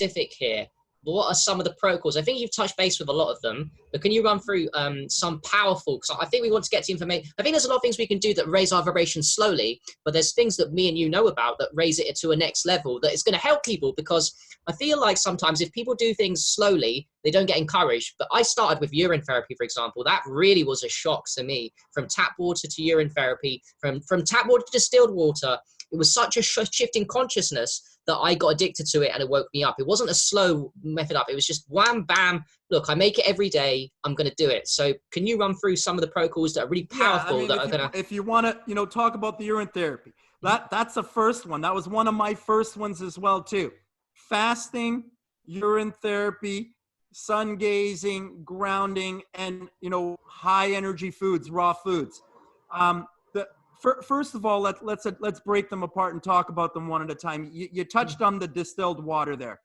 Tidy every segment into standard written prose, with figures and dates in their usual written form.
specific here. But what are some of the protocols? I think you've touched base with a lot of them, but can you run through some powerful, because I think we want to get to information. I think there's a lot of things we can do that raise our vibration slowly, but there's things that me and you know about that raise it to a next level that is going to help people, because I feel like sometimes if people do things slowly, they don't get encouraged. But I started with urine therapy, for example. That really was a shock to me, from tap water to urine therapy, from tap water to distilled water. It was such a shift in consciousness that I got addicted to it, and it woke me up. It wasn't a slow method up. It was just wham, bam. Look, I make it every day. I'm going to do it. So can you run through some of the protocols that are really powerful? Yeah, I mean, if you want to, talk about the urine therapy, that's the first one. That was one of my first ones as well, too. Fasting, urine therapy, sun gazing, grounding, and, high energy foods, raw foods. First of all, let's break them apart and talk about them one at a time. You touched on the distilled water there.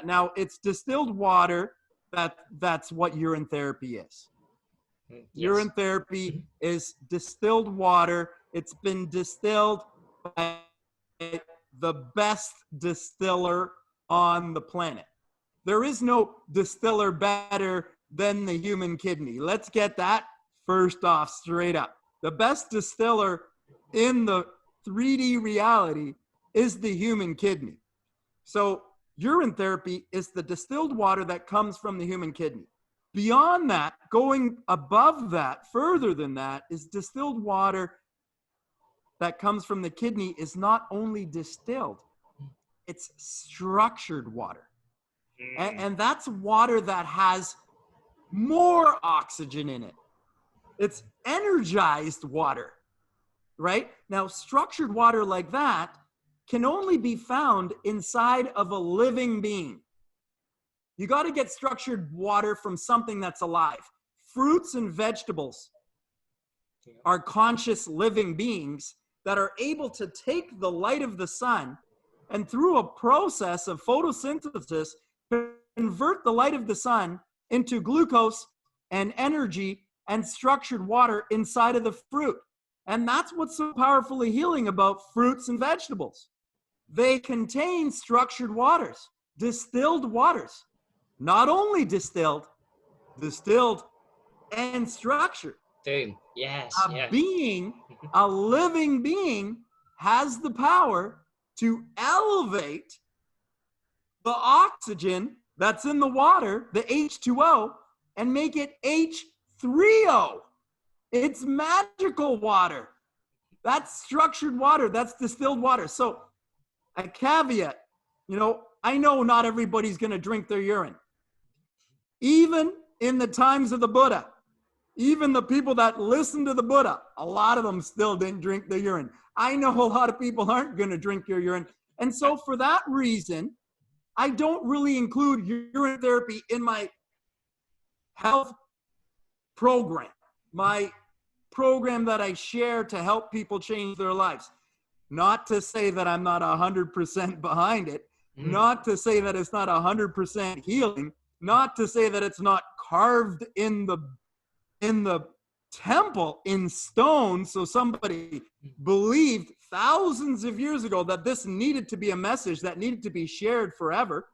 Now it's distilled water. That's what urine therapy is. Yes. Urine therapy is distilled water. It's been distilled by the best distiller on the planet. There is no distiller better than the human kidney. Let's get that first off straight up. The best distiller in the 3D reality is the human kidney. So urine therapy is the distilled water that comes from the human kidney. Beyond that, going above that, further than that, is distilled water that comes from the kidney is not only distilled, it's structured water. And that's water that has more oxygen in it. It's energized water. Right? Now, structured water like that can only be found inside of a living being. You got to get structured water from something that's alive. Fruits and vegetables are conscious living beings that are able to take the light of the sun and through a process of photosynthesis, convert the light of the sun into glucose and energy and structured water inside of the fruit. And that's what's so powerfully healing about fruits and vegetables. They contain structured waters, distilled waters. Not only distilled and structured. Dude, yes. A living being has the power to elevate the oxygen that's in the water, the H2O, and make it H3O. It's magical water. That's structured water. That's distilled water. So a caveat, I know not everybody's going to drink their urine. Even in the times of the Buddha, even the people that listened to the Buddha, a lot of them still didn't drink their urine. I know a lot of people aren't going to drink your urine. And so for that reason, I don't really include urine therapy in my health program. My program that I share to help people change their lives. Not to say that I'm not 100% behind it. Not to say that it's not 100% healing. Not to say that it's not carved in the temple in stone. So somebody believed thousands of years ago that this needed to be a message that needed to be shared forever.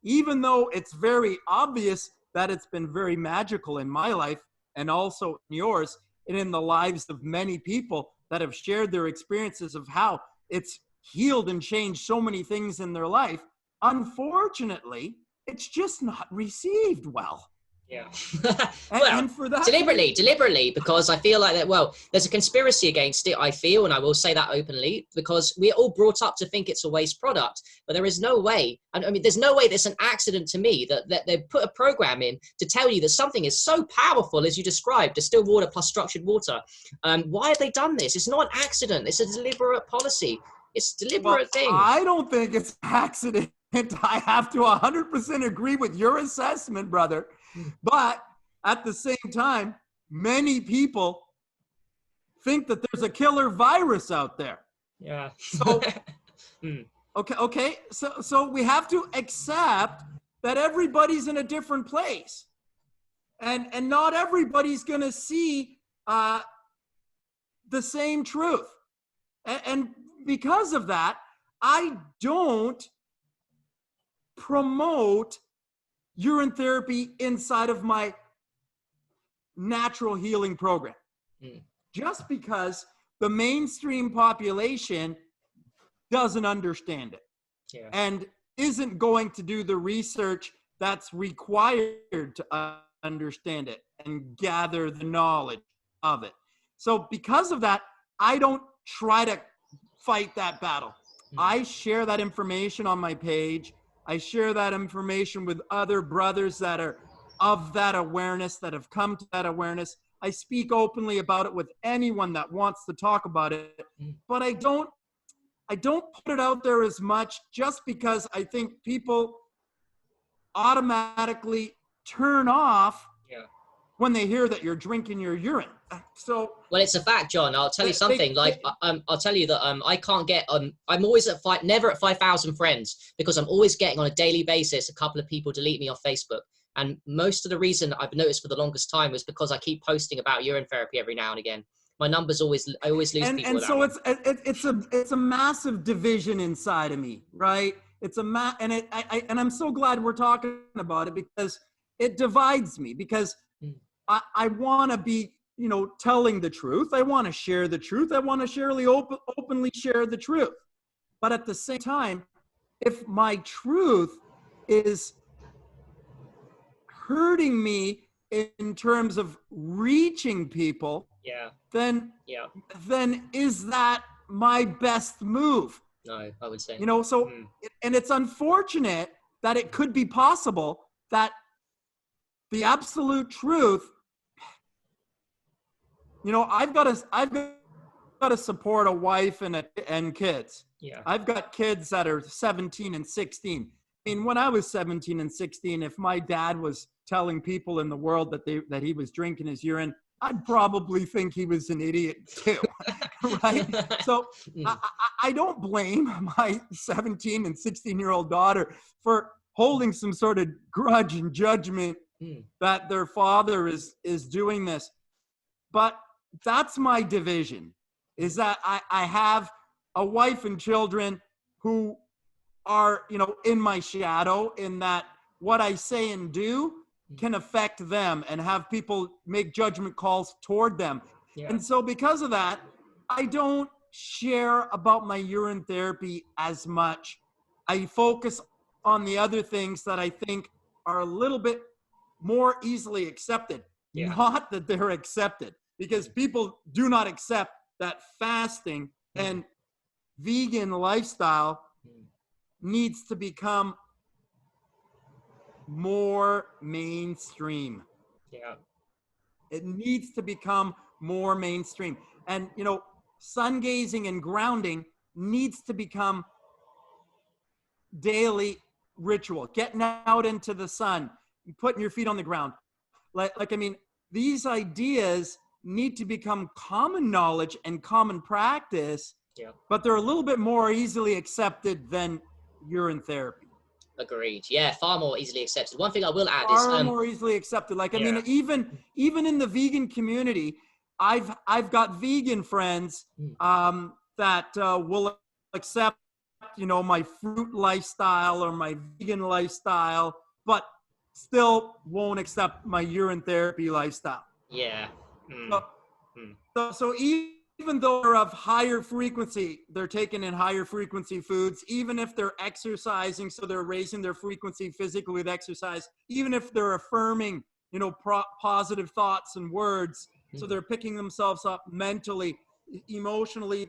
Even though it's very obvious that it's been very magical in my life and also in yours and in the lives of many people that have shared their experiences of how it's healed and changed so many things in their life. Unfortunately, it's just not received well. Yeah. And for that deliberately, because I feel like that, there's a conspiracy against it, I feel, and I will say that openly, because we're all brought up to think it's a waste product, but there is no way, there's no way there's an accident to me that they put a program in to tell you that something is so powerful as you described, distilled water plus structured water. Why have they done this? It's not an accident. It's a deliberate policy. It's a deliberate thing. I don't think it's an accident. I have to 100% agree with your assessment, brother. But at the same time, many people think that there's a killer virus out there. Yeah. So, okay. So we have to accept that everybody's in a different place. And not everybody's going to see the same truth. And because of that, I don't promote urine therapy inside of my natural healing program. Just because the mainstream population doesn't understand it and isn't going to do the research that's required to understand it and gather the knowledge of it. So because of that, I don't try to fight that battle. I share that information on my page. I share that information with other brothers that are of that awareness, that have come to that awareness. I speak openly about it with anyone that wants to talk about it, but I don't put it out there as much, just because I think people automatically turn off when they hear that you're drinking your urine. So, well, it's a fact, John. I'll tell you something. I'll tell you that I can't get I'm always at never at 5,000 friends, because I'm always getting on a daily basis a couple of people delete me off Facebook. And most of the reason I've noticed for the longest time was because I keep posting about urine therapy every now and again. My numbers I always lose people. And so it's a massive division inside of me, right? It's and I'm so glad we're talking about it, because it divides me, because I want to be, telling the truth. I want to share the truth. I want to openly share the truth. But at the same time, if my truth is hurting me in terms of reaching people, then is that my best move? No, I would say. So, and it's unfortunate that it could be possible that the absolute truth, I've got to support a wife and kids. I've got kids that are 17 and 16. I mean, when I was 17 and 16, if my dad was telling people in the world that he was drinking his urine, I'd probably think he was an idiot too, right? So I don't blame my 17 and 16-year-old daughter for holding some sort of grudge and judgment that their father is doing this. But that's my division, is that I have a wife and children who are, in my shadow, in that what I say and do can affect them and have people make judgment calls toward them. And so because of that, I don't share about my urine therapy as much. I focus on the other things that I think are a little bit more easily accepted. Not that they're accepted, because people do not accept that fasting and vegan lifestyle needs to become more mainstream. It needs to become more mainstream. And, sun gazing and grounding needs to become daily ritual. Getting out into the sun, putting your feet on the ground. These ideas need to become common knowledge and common practice, but they're a little bit more easily accepted than urine therapy. Agreed. Yeah, far more easily accepted. One thing I will add is more easily accepted. Even in the vegan community, I've got vegan friends that will accept, my fruit lifestyle or my vegan lifestyle, but still won't accept my urine therapy lifestyle. So even though they're of higher frequency, they're taking in higher frequency foods, even if they're exercising, so they're raising their frequency physically with exercise, even if they're affirming, positive thoughts and words, so they're picking themselves up mentally, emotionally,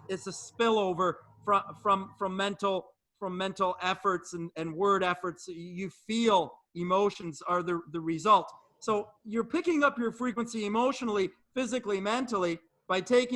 it's a spillover from mental efforts and word efforts. You feel emotions are the result. So you're picking up your frequency emotionally, physically, mentally by taking